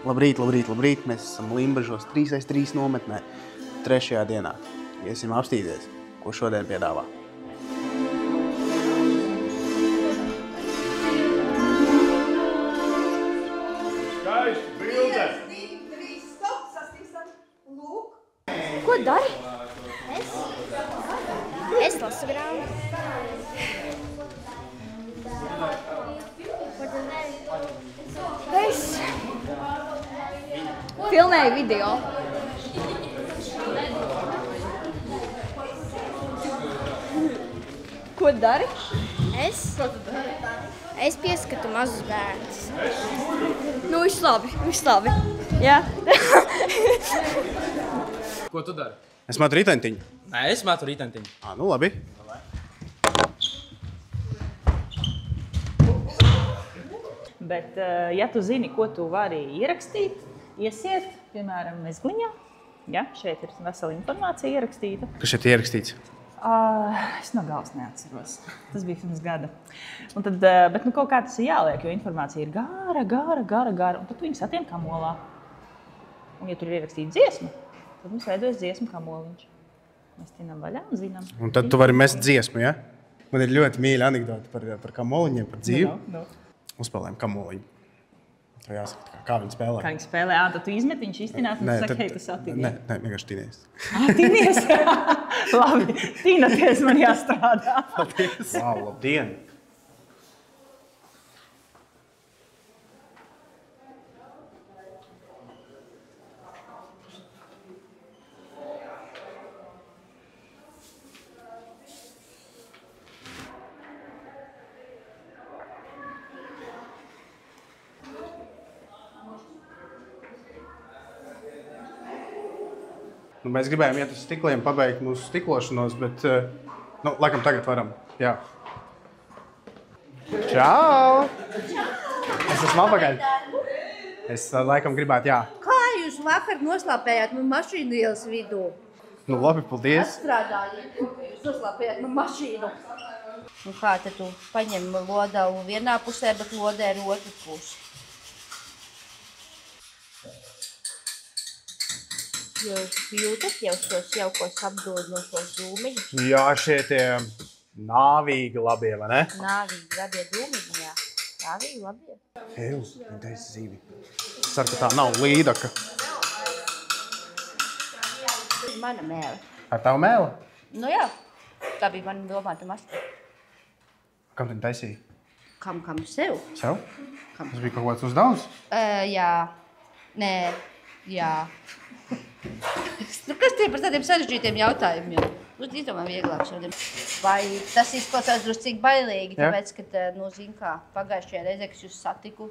Labrīt, labrīt, labrīt. Mēs esam Limbažos 3x3 nometnē 3. dienā. Iesim apstīties, ko šodien piedāvā. Skaisti, bilde! 1, 2, 3, stop, sastīstam. Lūk. Ko dari? Es lasu grāmatu. Es filmēju video. Ko dari? Es pieskatu mazus bērnus. Nu, viss labi. Jā. Ko tu dari? Es matu ritentiņu. Nē, es metu ritentiņu. Nu labi. Bet, ja tu zini, ko tu vari ierakstīt, iesiet, piemēram, mezgliņā. Ja, šeit ir vesela informācija ierakstīta. Kas šeit ierakstīts? Es no galvas neatceros. Tas bija pirms gada. Un tad, bet kaut kā tas ir jāliek, jo informācija ir gara. Un tad tu viņu satien kamolā. Un ja tur ir ierakstīta dziesma, tad mums veidojas dziesmu kamoliņš. Mēs tinam vaļā un zinām. Un tad tu vari mest dziesmu, ja? Man ir ļoti mīļa anekdota par kamoliņiem, par dzīvi. No. Uzspēlējam kamoliņu. Tev jāsaka, kā viņi spēlē. Kā viņi spēlē? Tad tu izmet, viņš iztinās un tu saki, hei, tu satinies. Nē, vienkārši tinies. Tinies? Labi, tinoties man jāstrādā. Paldies. Wow, labdien. Nu, mēs gribējām iet uz stikliem, pabeigt mūsu stiklošanos, bet, laikam tagad varam. Jā. Čau! Es esmu apakaļ. Es laikam gribētu, jā. Kā jūs vakar noslāpējāt man mašīnu ielas vidū? Nu, labi, paldies. Atstrādājiet, jūs noslāpējāt man mašīnu. Nu kā, tad tu paņem lodavu vienā pusē, bet lodē ir otru pusi. Jūs jūtat jau šos jaukos apdodnošos dūmiņus? Jā, šie tie nāvīgi labie, vai ne? Nāvīgi labie dūmiņi, jā. Nāvīgi labie. Eju, viņa taisa zīvi. Es ceru, ka tā nav līdaka. Mana mēle. Ar tavu mēli? Nu jā, tā bija mana domāta maska. Kam tu taisīji? Kam sev? Sev? Tas bija kaut kāds uzdevums? Jā. Nē, jā. Nu, kas tie par tādiem sarežģītiem jautājumiem? Izdomā vieglāk šodien. Vai tas izklausās druscīgi bailīgi, tāpēc, ka, nu, zin kā, pagājušajā reizē, kas jūs satiku,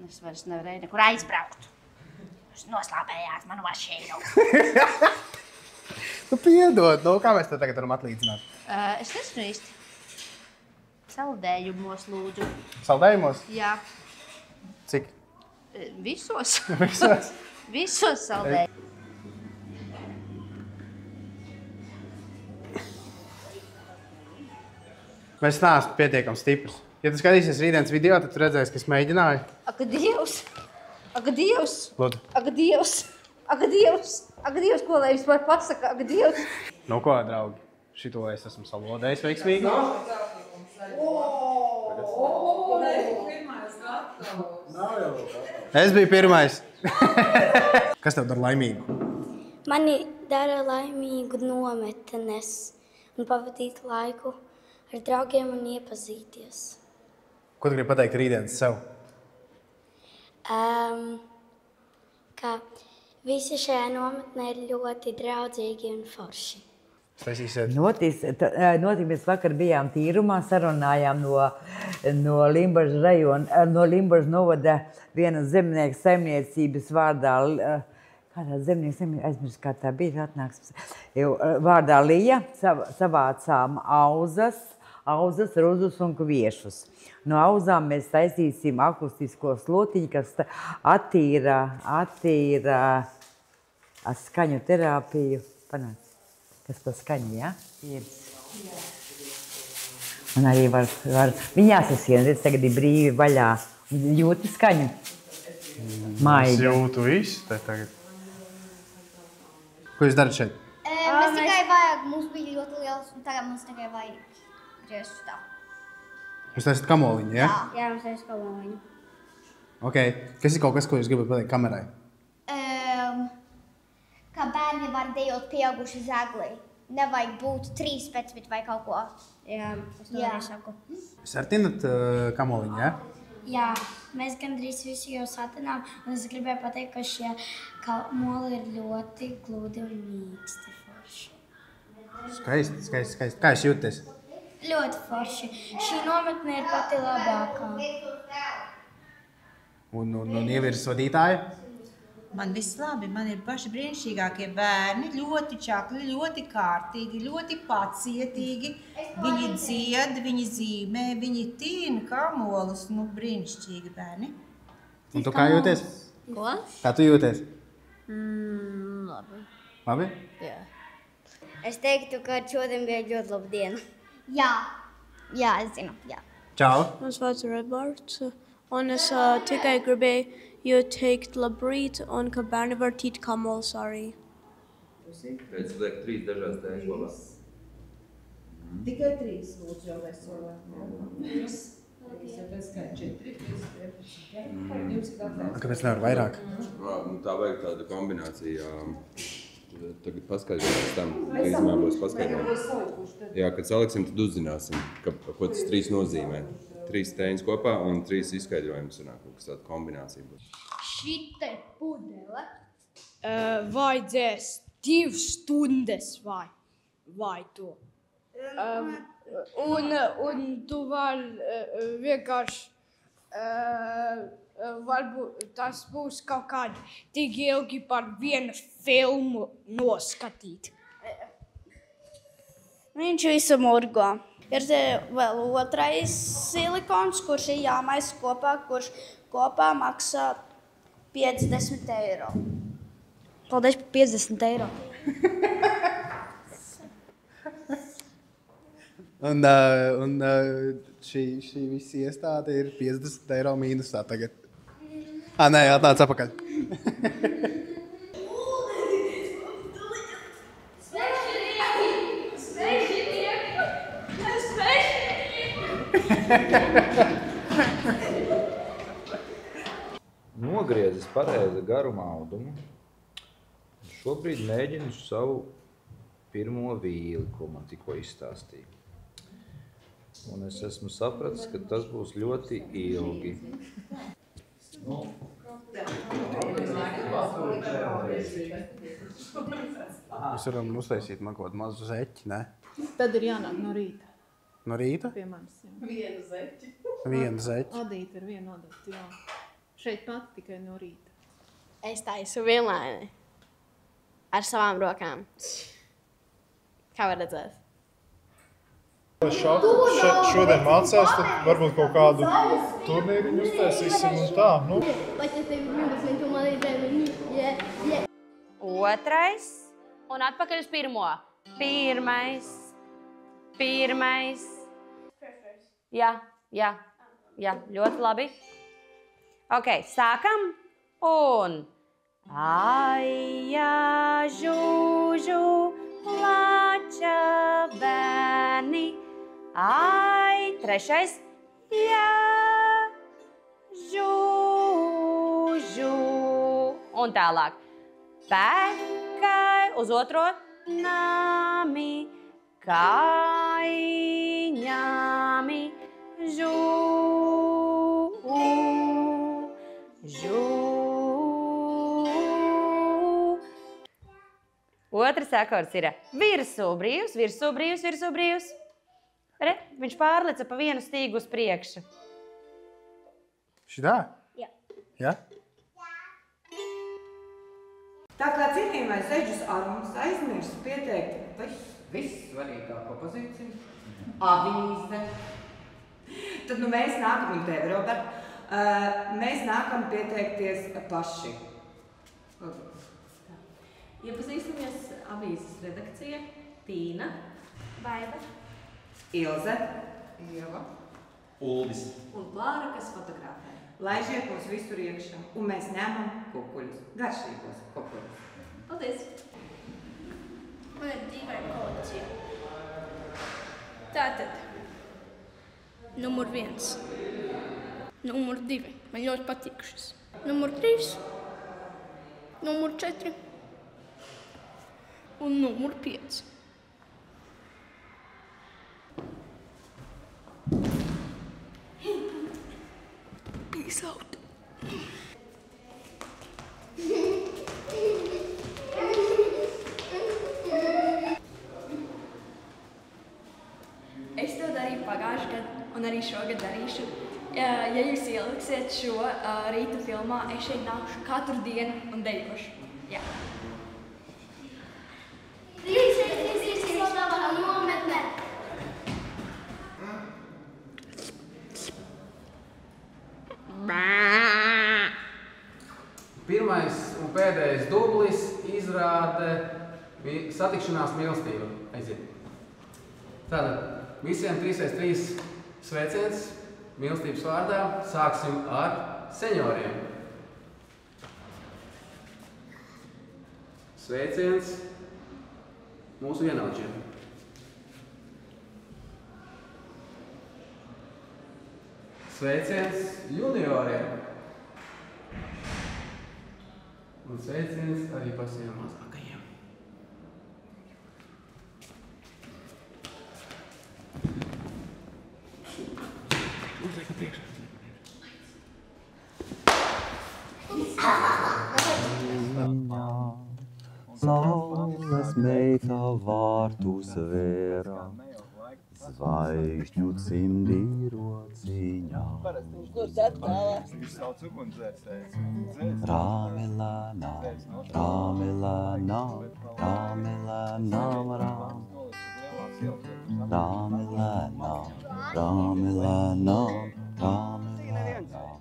es vairs nevarēju nekur aizbraukt. Jūs noslāpējāt manu mašīnu. Nu, piedod, nu, kā mēs to tagad varam atlīdzināt? Es nezinu īsti. Saldējumos, lūdzu. Saldējumos? Jā. Cik? Visos. Visos? Visos saldējumos. Mēs neesam pietiekami stiprs. Ja tu skatīsies rītdienas video, tad tu redzēsi, ka es mēģināju. Ak, Dievs! Ak, Dievs! Lūdzu. Ak, Dievs! Ak, Dievs! Ak, Dievs, ko lai vispār pasaka? Ak, Dievs! Nu ko, draugi? Šito es esmu salodējis veiksmīgi. Es biju pirmais. Kas tev dara laimīgu? Mani dara laimīgu nometnes un pavadīt laiku ar draugiem un iepazīties. Ko tu gribi pateikt rītdienas sev? Ka visi šajā nometnē ir ļoti draudzīgi un forši. Mēs vakar bijām tīrumā, sarunājām no Limbažu rajona, no Limbažu novada vienas zemnieku saimniecības vārdā, kādā zemnieku aizmirst, kā tā bija, atnāks, vārdā Lija, savācām auzas, ruzus un kviešus. No auzām mēs taisīsim akustisko slotiņu, kas attīra skaņu terapiju. Panāc. Kas par skaņu, ja? Un arī var viņi jāsasien, redz, tagad ir brīvi vaļā. Jūti skaņu? Es Maiga. jūtu visu te tagad. Ko jūs darat šeit? Mēs tikai vajag, mums bija ļoti liels, un tagad mums tikai vajag griezt tā. Jūs esat kamoliņi, ja? Jā, mums ir skaloniņu. Ok. Kas ir kaut kas, ko jūs gribat pateikt kamerai? Kā bērni var dejot pieauguši zagli. Nevajag būt 13 vai kaut ko. Jā, es to arī saku. Jūs arī tinat kamoliņi, ja? Jā, mēs gandrīz visi jau satinām, un es gribēju pateikt, ka šie kamoli ir ļoti gludi un mīksti forši. Skaisti. Kā jūs jūties? Ļoti forši. Šī nometne ir pati labākā. Un ievirs vadītāji? Man viss labi, man ir paši brīnišķīgākie bērni, ļoti čakli, ļoti kārtīgi, ļoti pacietīgi. Viņi dzied, viņi zīmē, viņi tīna kamolus, brīnišķīgi bērni. Un tu kā jūties? Ko? Kā tu jūties? Labi. Labi? Jā. Es teiktu, ka šodien bija ļoti laba diena. Jā. Jā, es zinu, jā. Čau. Mans vārds ir Edvards, un es tikai gribēju ieteikt labrīt, un ka bērni var tīt kamolus arī. Pēc liek 3 dažās tējas kopā. Tikai 3 lūdzu jau veselā. 3. Tāpēc kā 4, 5, Kāpēc nevar vairāk? Tā vajag tāda kombinācija. Tagad paskaidrosim tam, līdzumā būs paskaidrojumi. Jā, kad saliksim, tad uzzināsim, ko tas 3 nozīmē. 3 tēņas kopā un 3 izskaidrojumus sanāk, kas tāda kombinācija būs. Šita ir pudele. Vajadzēs 2 stundas vai to. Un tu vari vienkārši, varbūt tas būs kaut kādi tik ilgi par vienu filmu noskatīt. Viņš visu murgo. Ir vēl otrais silikons, kurš ir jāmaisa kopā, kurš kopā maksā 50 eiro. Paldies par 50 eiro. Un šī visi iestāde ir 50 eiro mīnusā tagad. Nē, atnāc apakaļ. Nogriezis pareizi garuma audumu. Šobrīd mēģinu savu pirmo vīli, ko man tikko izstāstīja. Un es esmu sapratis, ka tas būs ļoti ilgi. Mēs varam uztaisīt man kaut kādu mazu zeķi, ne? Tad ir jānāk no rīta. No rīta? Pie manis, jā. Vienu zeķi. Vienu zeķi. Adīta ir viena adīta, jā. Šeit pat tikai no rīta. Es taisu vienlaini ar savām rokām. Kā var redzēt? Šodien mācās, tad varbūt kaut kādu turnīriņu uztaisīsim un tā. Otrais un atpakaļ uz pirmo. Pirmais. Jā, ļoti labi. Ok, sākam. Un aija, žūžu, plača bērni. Ai, trešais. Jā, žūžu. Un tālāk. Pēkai uz otro nami. Kaiņami. Žū. Otrs akords ir virsū brīvs, virsū brīvs, virsū brīvs. Re, viņš pārleca pa vienu stīgu uz priekšu. Šitā? Jā. Jā? Tā kā cienījamais Eģis Armunds aizmirst pieteikt vissvarīgāko pozīciju, avīze. Tad mēs nākam, un tevi, Robert, mēs nākam pieteikties paši. Iepazīstamies avīzes redakcija, Tīna, Baiba, Ilze, Ieva, Uldis un Klāra, kas fotografē. Laižiet mūs visur iekšā, un mēs ņemam kukuļus, garšīgos kukuļus. Paldies! Man ir dīvaina kolekcija. Tātad, numur 1, numur 2, man ļoti patīk šis. Numur 3, numur 4 un numur 5. Peace out. Es to darīju pagājušajā gadā, un arī šogad darīšu. Ja jūs ieliksiet šo rīta filmā, es šeit nākušu katru dienu un dejošu. Jā. 3 slavā nometnē. Pirmais un pēdējais dublis izrāda satikšanās mīlestību. Aiziet. Tātad visiem 3x3 sveiciens mīlestības vārdā. Sāksim ar seņoriem. Sveiciens mūsu vienaudžiem. Sveiciens junioriem. Un sveiciens arī pasiem mazākajiem. Uzliekam priekšā. Saules meita vārtus vēra, zvaigžņu cimdī rociņā. Rāmelānā, rāmelānā, rāmelānā, rāmelānā, rāmelānā, rāmelānā.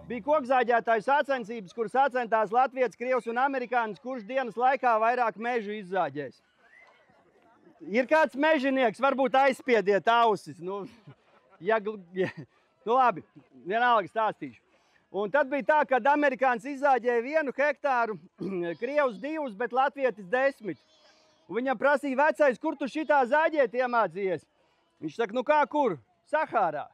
Bija kokzāģētāju sacensības, kur sacentās latvietis, krievs un amerikānis, kurš dienas laikā vairāk mežu izzāģēs. Ir kāds mežinieks, varbūt aizspiediet ausis. Nu labi, vienalga stāstīšu. Un tad bija tā, kad amerikānis izzāģēja 1 hektāru, krievs 2, bet latvietis 10. Un viņam prasīja vecais, kur tu šitā zāģēt iemācījies? Viņš saka, nu kā kur? Sahārā.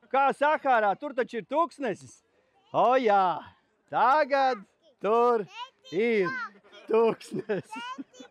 Kā Sahārā? Tur taču ir tūkstnesis. O jā, tagad tur ir tūkstnesis.